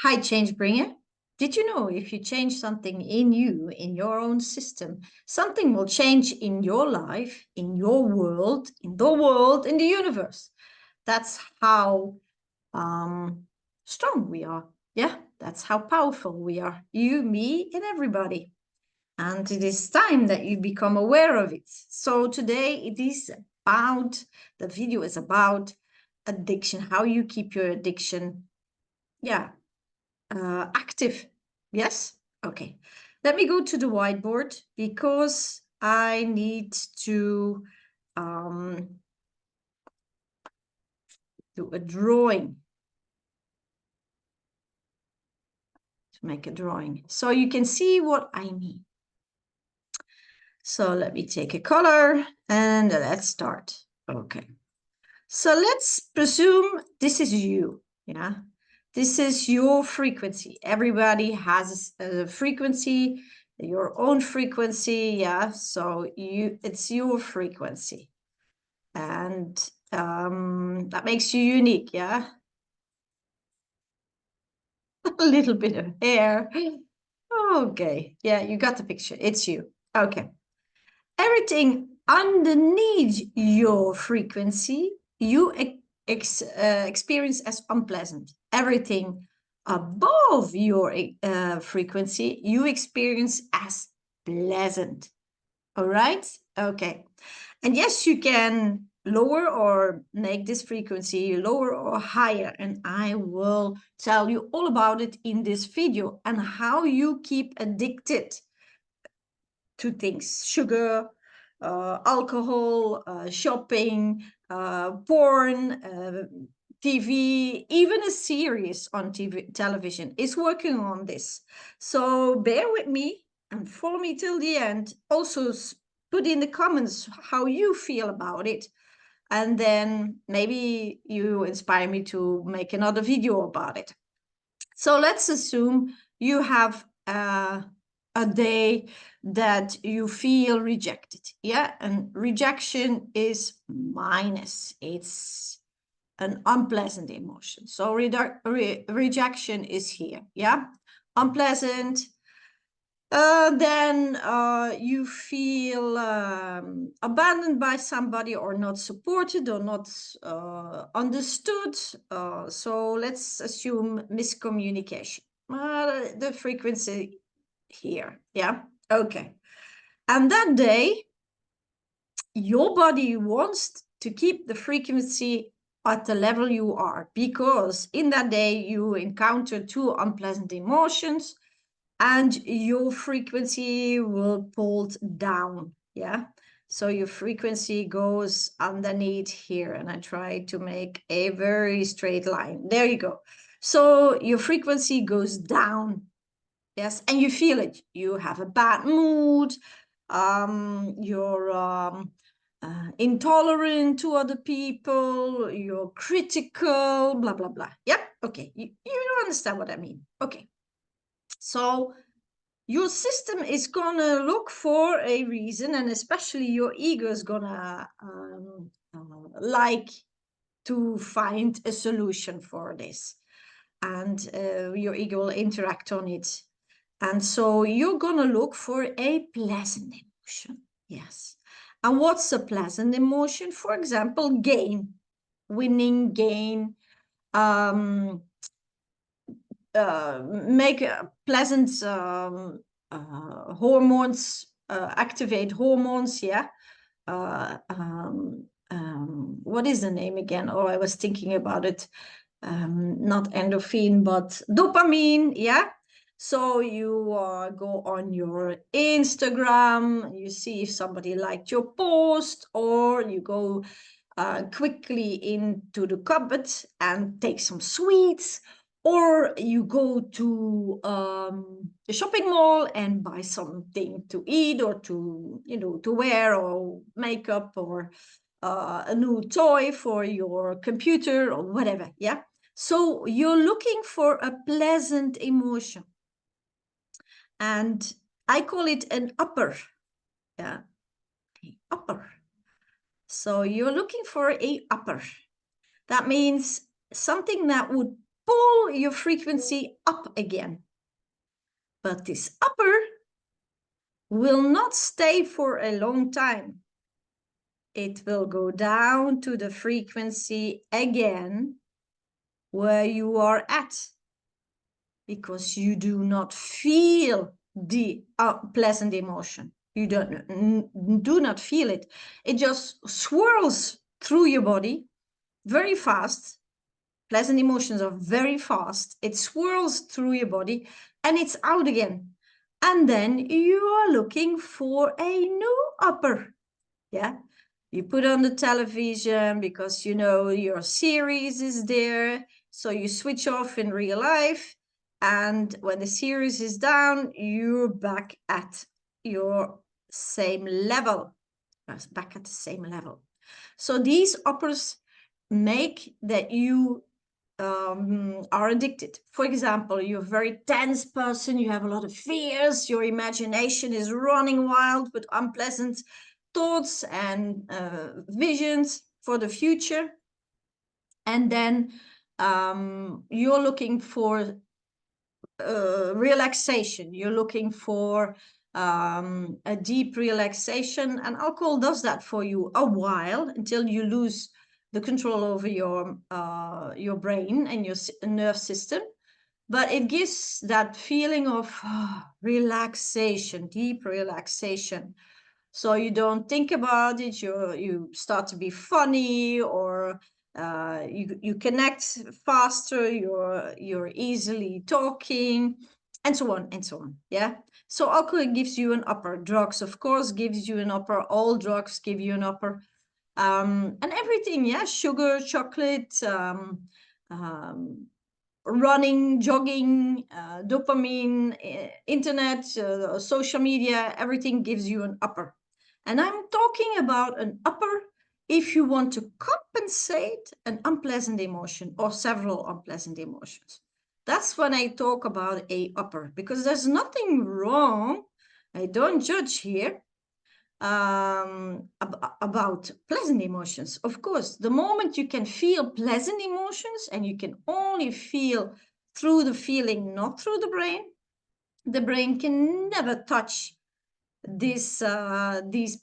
Hi, changebringer. Did you know if you change something in you, in your own system, something will change in your life, in your world, in the universe? That's how strong we are. Yeah, that's how powerful we are. You, me, and everybody. And it is time that you become aware of it. So today the video is about addiction, how you keep your addiction, yeah, active. Yes? Okay. Let me go to the whiteboard because I need to do a drawing. To make a drawing. So you can see what I mean. So let me take a color and let's start. Okay. So let's presume this is you. Yeah. This is your frequency. Everybody has a frequency, your own frequency. Yeah. So it's your frequency. And that makes you unique. Yeah. A little bit of hair. Okay. Yeah. You got the picture. It's you. Okay. Everything underneath your frequency, you experience as unpleasant. Everything above your frequency, you experience as pleasant. All right? Okay. And yes, you can lower or make this frequency lower or higher. And I will tell you all about it in this video and how you keep addicted to things: sugar, alcohol, shopping, porn, TV, even a series on television is working on this. So bear with me and follow me till the end. Also put in the comments how you feel about it. And then maybe you inspire me to make another video about it. So let's assume you have a day that you feel rejected. Yeah, and rejection is minus. It's an unpleasant emotion. So rejection is here. Yeah, unpleasant. Then you feel abandoned by somebody or not supported or not understood. So let's assume miscommunication. The frequency here. Yeah. Okay. And that day, your body wants to keep the frequency at the level you are, because in that day you encounter two unpleasant emotions and your frequency will pull down. Yeah. So your frequency goes underneath here, and I try to make a very straight line. There you go. So your frequency goes down. Yes. And you feel it. You have a bad mood. You're intolerant to other people. You're critical, blah, blah, blah. Yeah. Okay. You understand what I mean. Okay. So your system is gonna look for a reason, and especially your ego is gonna like to find a solution for this, and your ego will interact on it. And so you're gonna look for a pleasant emotion. Yes. And what's a pleasant emotion? For example, gain, winning, gain, make pleasant hormones, activate hormones. Yeah. What is the name again? Oh, I was thinking about it. Not endorphin, but dopamine. Yeah. So you go on your Instagram, you see if somebody liked your post, or you go quickly into the cupboard and take some sweets, or you go to the shopping mall and buy something to eat or to, to wear, or makeup, or a new toy for your computer or whatever. Yeah. So you're looking for a pleasant emotion, and I call it an upper. Yeah. Upper. So you're looking for a upper. That means something that would pull your frequency up again. But this upper will not stay for a long time. It will go down to the frequency again where you are at, because you do not feel the pleasant emotion. You do not feel it. It just swirls through your body very fast. Pleasant emotions are very fast. It swirls through your body and it's out again. And then you are looking for a new upper. Yeah. You put on the television because you know your series is there. So you switch off in real life. And when the series is down, you're back at your same level. Back at the same level. So these uppers make that you are addicted. For example, you're a very tense person, you have a lot of fears, your imagination is running wild with unpleasant thoughts and visions for the future. And then you're looking for relaxation. You're looking for a deep relaxation, and alcohol does that for you a while until you lose the control over your brain and your nerve system. But it gives that feeling of relaxation, deep relaxation. So you don't think about it, you start to be funny, or you connect faster, you're easily talking, and so on and so on. Yeah. So alcohol gives you an upper. Drugs, of course, gives you an upper. All drugs give you an upper. And everything, yeah, sugar, chocolate, running, jogging, dopamine, internet, social media, everything gives you an upper. And I'm talking about an upper if you want to compensate an unpleasant emotion or several unpleasant emotions. That's when I talk about a upper, because there's nothing wrong. I don't judge here about pleasant emotions. Of course, the moment you can feel pleasant emotions and you can only feel through the feeling, not through the brain can never touch these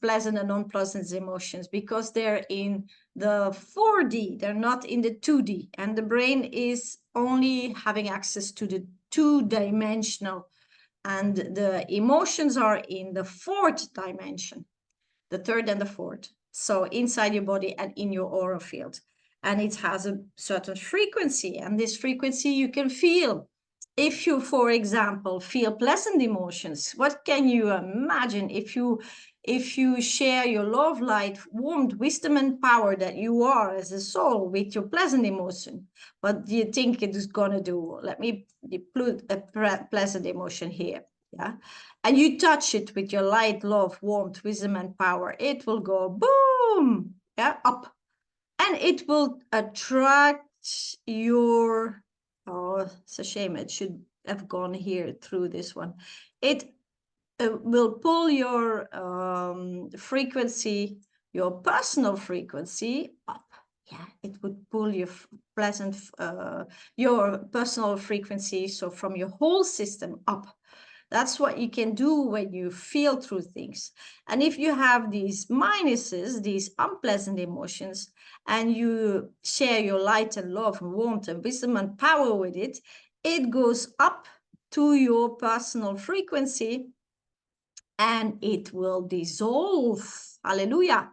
pleasant and unpleasant emotions, because they're in the 4D, they're not in the 2D, and the brain is only having access to the 2-dimensional, and the emotions are in the 4th dimension, the 3rd and the 4th. So inside your body and in your aura field. And it has a certain frequency, and this frequency you can feel. If you, for example, feel pleasant emotions, what can you imagine if you share your love, light, warmth, wisdom, and power that you are as a soul with your pleasant emotion? What do you think it is going to do? Let me put a pleasant emotion here. Yeah. And you touch it with your light, love, warmth, wisdom, and power. It will go boom, yeah, up. And it will attract your, oh, it's a shame, it should have gone here through this one. It will pull your frequency, your personal frequency up. Yeah, it would pull your pleasant, your personal frequency, so from your whole system up. That's what you can do when you feel through things. And if you have these minuses, these unpleasant emotions, and you share your light and love and warmth and wisdom and power with it, it goes up to your personal frequency and it will dissolve. Hallelujah.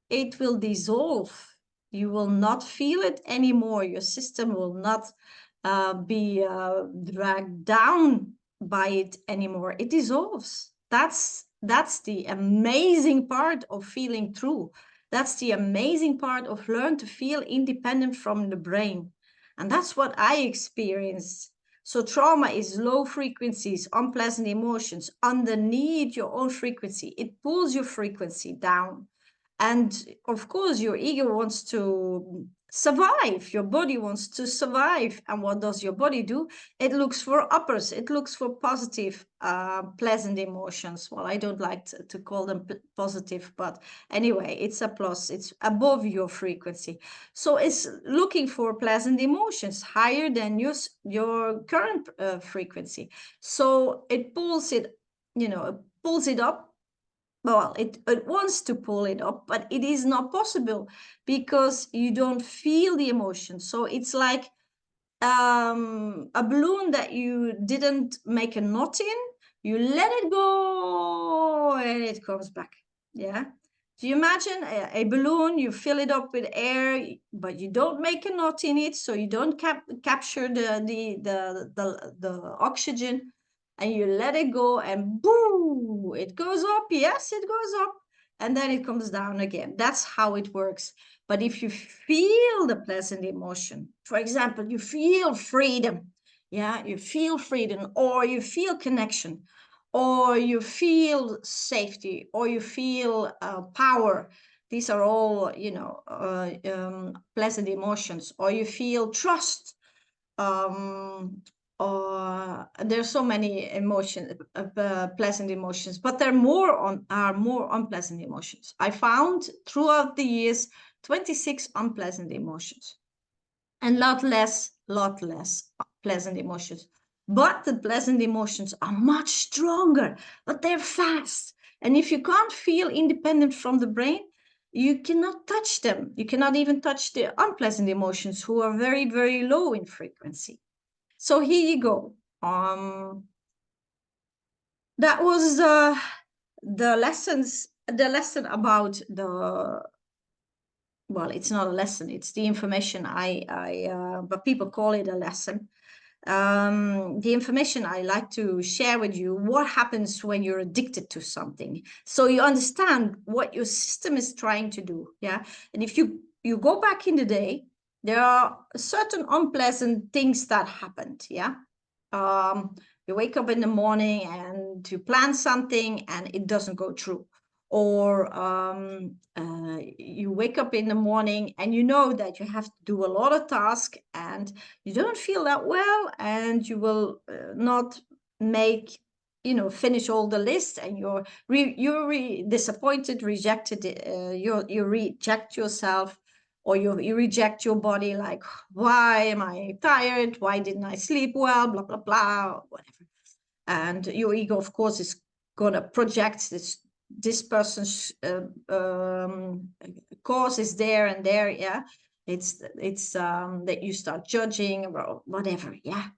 It will dissolve. You will not feel it anymore. Your system will not be dragged down by it anymore. It dissolves. That's the amazing part of feeling true. That's the amazing part of learn to feel independent from the brain. And that's what I experienced. So trauma is low frequencies, unpleasant emotions underneath your own frequency. It pulls your frequency down. And of course, your ego wants to survive. Your body wants to survive. And what does your body do? It looks for uppers. It looks for positive, pleasant emotions. Well, I don't like to call them positive, but anyway, it's a plus. It's above your frequency. So it's looking for pleasant emotions higher than your current frequency. So it pulls it, it pulls it up. Well, it wants to pull it up, but it is not possible because you don't feel the emotion. So it's like a balloon that you didn't make a knot in. You let it go and it comes back. Yeah. Do you imagine a balloon? You fill it up with air, but you don't make a knot in it, so you don't capture the oxygen, and you let it go, and boom, it goes up. Yes, it goes up, and then it comes down again. That's how it works. But if you feel the pleasant emotion, for example, you feel freedom, yeah, you feel freedom, or you feel connection, or you feel safety, or you feel power. These are all, pleasant emotions. Or you feel trust. Or there's so many emotions, pleasant emotions, but are more unpleasant emotions. I found throughout the years 26 unpleasant emotions, and lot less pleasant emotions. But the pleasant emotions are much stronger, but they're fast. And if you can't feel independent from the brain, you cannot touch them. You cannot even touch the unpleasant emotions, who are very, very low in frequency. So here you go. That was the lesson about the, well, it's not a lesson, it's the information but people call it a lesson. The information I like to share with you, what happens when you're addicted to something, so you understand what your system is trying to do. Yeah. And if you go back in the day, there are certain unpleasant things that happened. Yeah. You wake up in the morning and you plan something and it doesn't go through. Or you wake up in the morning and you know that you have to do a lot of tasks and you don't feel that well, and you will not make, finish all the list, and you're disappointed, rejected. You reject yourself, or you reject your body, like, why am I tired? Why didn't I sleep well? Blah, blah, blah, whatever. And your ego, of course, is going to project this person's cause is there and there. Yeah. It's that you start judging about whatever. Yeah.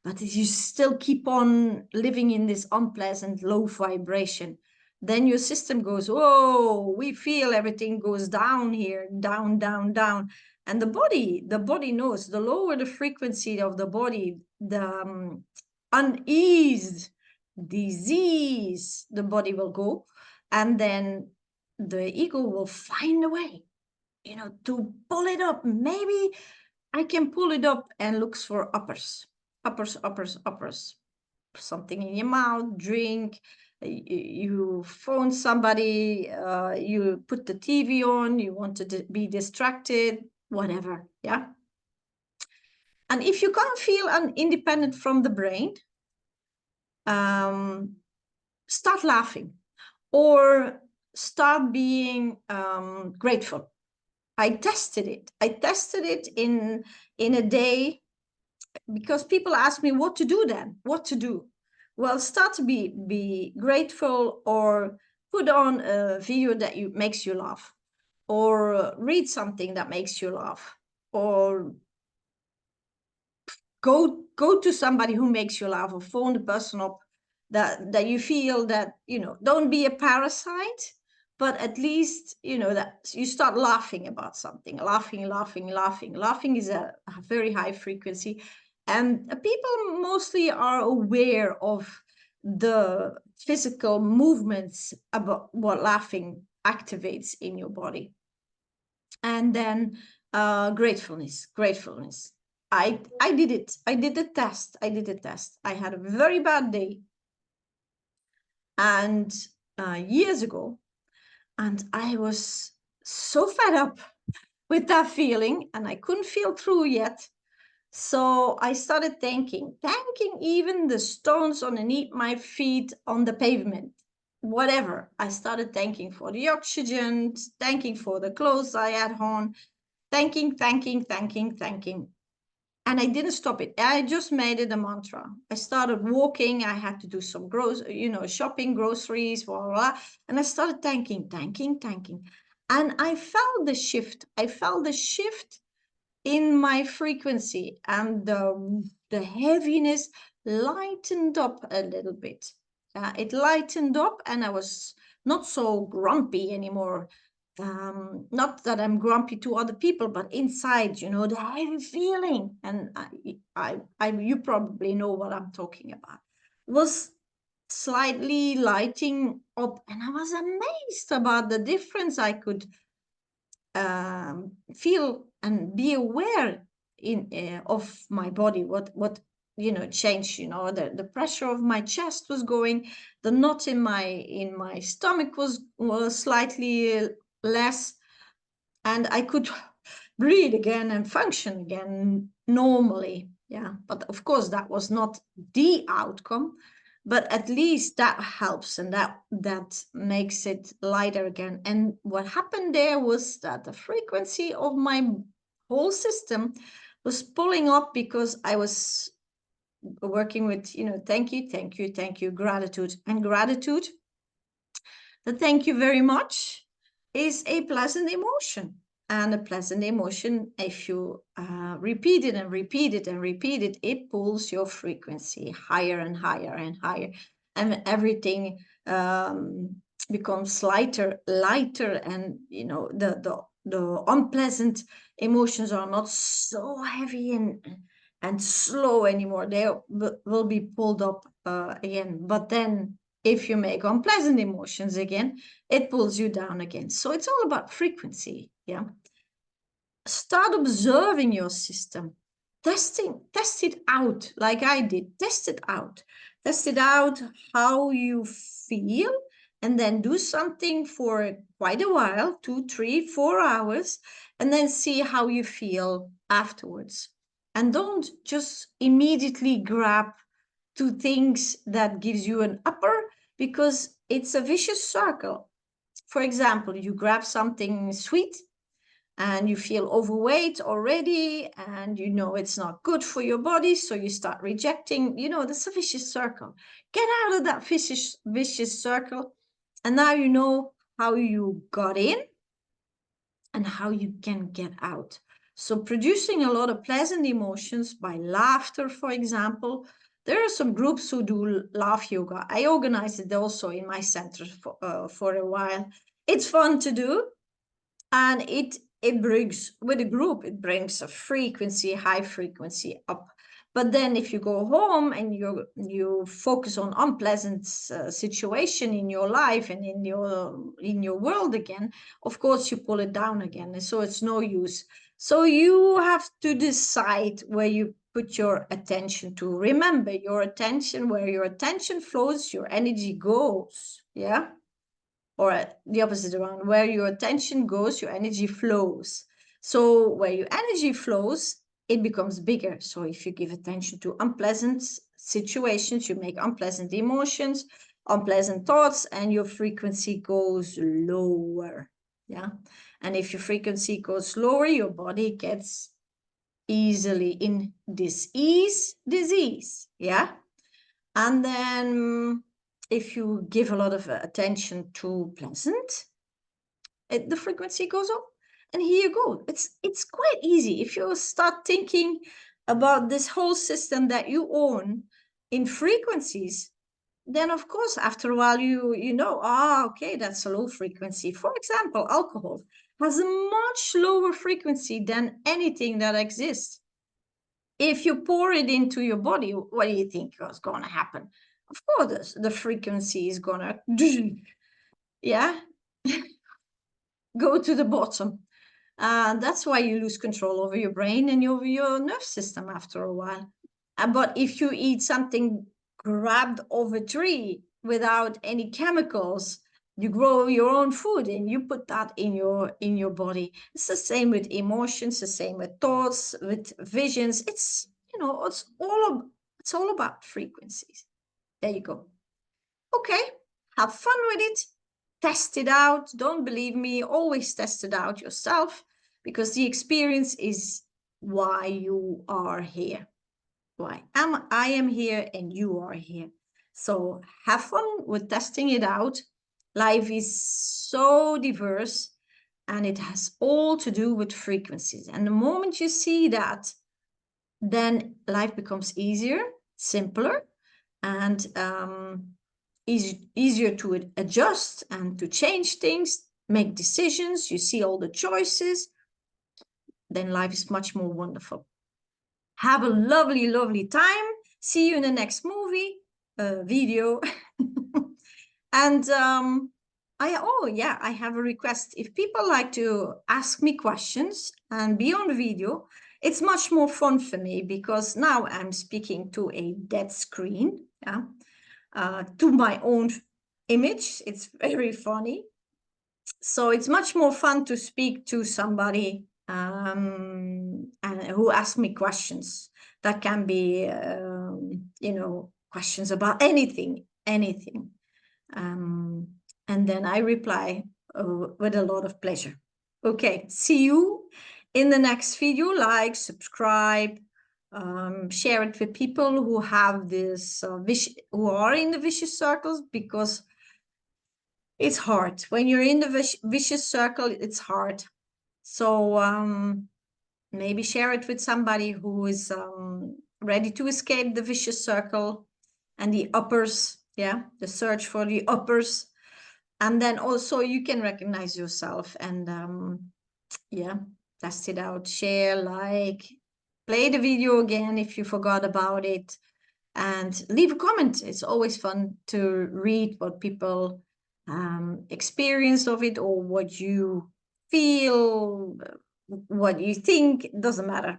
But if you still keep on living in this unpleasant low vibration, then your system goes, whoa, we feel everything goes down here, down, down, down. And the body knows. The lower the frequency of the body, the unease, disease, the body will go. And then the ego will find a way, to pull it up. Maybe I can pull it up, and looks for uppers, uppers, uppers, uppers. Something in your mouth, drink, you phone somebody, you put the TV on, you want to be distracted, whatever. Yeah. And if you can't feel independent from the brain, start laughing, or start being grateful. I tested it in a day, because people ask me what to do then, what to do. Well, start to be grateful, or put on a video that makes you laugh, or read something that makes you laugh, or go to somebody who makes you laugh, or phone the person up that you feel that, don't be a parasite, but at least, that you start laughing about something. Laughing is a very high frequency, and people mostly are aware of the physical movements about what laughing activates in your body. And then gratefulness. I did it. I did the test. I had a very bad day, and years ago, and I was so fed up. with that feeling, and I couldn't feel through yet. So I started thanking even the stones underneath my feet on the pavement, whatever. I started thanking for the oxygen, thanking for the clothes I had on, thanking. And I didn't stop it. I just made it a mantra. I started walking. I had to do some shopping, groceries, blah, blah, blah. And I started thanking. And I felt the shift. In my frequency, and the heaviness lightened up a little bit. It lightened up, and I was not so grumpy anymore. Not that I'm grumpy to other people, but inside, the heavy feeling, and you probably know what I'm talking about, was slightly lighting up, and I was amazed about the difference I could feel and be aware of my body, what changed. The pressure of my chest was going, the knot in my stomach was slightly less, and I could breathe again and function again normally. Yeah, but of course that was not the outcome, but at least that helps, and that makes it lighter again. And what happened there was that the frequency of my whole system was pulling up, because I was working with thank you, gratitude. And gratitude, the thank you very much, is a pleasant emotion. And a pleasant emotion, if you repeat it and repeat it and repeat it, it pulls your frequency higher and higher and higher. And everything becomes lighter, and the unpleasant emotions are not so heavy and slow anymore. They will be pulled up again. But then if you make unpleasant emotions again, it pulls you down again. So it's all about frequency. Yeah. Start observing your system. Test it out like I did. Test it out how you feel, and then do something for quite a while, 2, 3, 4 hours, and then see how you feel afterwards. And don't just immediately grab to things that gives you an upper, because it's a vicious circle. For example, you grab something sweet and you feel overweight already, and it's not good for your body, so you start rejecting. That's a vicious circle. Get out of that vicious circle, and now you know how you got in and how you can get out. So producing a lot of pleasant emotions by laughter, for example. There are some groups who do laugh yoga. I organized it also in my center for a while. It's fun to do, and it brings, with a group, it brings a high frequency up. But then if you go home and you focus on unpleasant situation in your life and in your world again, of course you pull it down again, and so it's no use. So you have to decide where you put your attention to. Remember, where your attention flows, your energy goes. Yeah. Or the opposite around, where your attention goes, your energy flows. So where your energy flows, it becomes bigger. So if you give attention to unpleasant situations, you make unpleasant emotions, unpleasant thoughts, and your frequency goes lower. Yeah. And if your frequency goes lower, your body gets easily in disease. Yeah. And then if you give a lot of attention to pleasant, the frequency goes up. And here you go. It's quite easy. If you start thinking about this whole system that you own in frequencies, then of course, after a while, okay, that's a low frequency. For example, alcohol has a much lower frequency than anything that exists. If you pour it into your body, what do you think is going to happen? Of course, the frequency is going to, yeah, go to the bottom. That's why you lose control over your brain and your nerve system after a while. But if you eat something grabbed off a tree without any chemicals, You grow your own food and you put that in your body. It's the same with emotions, the same with thoughts, with visions. It's, you know, it's all about frequencies. There you go. Okay, have fun with it. Test it out. Don't believe me, always test it out yourself, because the experience is why you are here. I am here and you are here. So have fun with testing it out. Life is so diverse and it has all to do with frequencies. And the moment you see that, then life becomes easier, simpler, and easier to adjust and to change things, make decisions. You see all the choices, then life is much more wonderful. Have a lovely, lovely time. See you in the next movie, video. And I have a request. If people like to ask me questions and be on the video, it's much more fun for me, because now I'm speaking to a dead screen, to my own image. It's very funny. So it's much more fun to speak to somebody and who asks me questions. That can be, questions about anything. And then I reply with a lot of pleasure. Okay, see you in the next video. Like, subscribe, share it with people who have this who are in the vicious circles, because it's hard. When you're in the vicious circle, it's hard. So maybe share it with somebody who is ready to escape the vicious circle and the uppers, the search for the uppers. And then also you can recognize yourself and test it out, share, like, play the video again if you forgot about it, and leave a comment. It's always fun to read what people experience of it, or what you feel, what you think. It doesn't matter.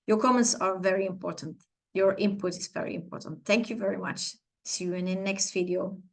Your comments are very important. Your input is very important. Thank you very much. See you in the next video.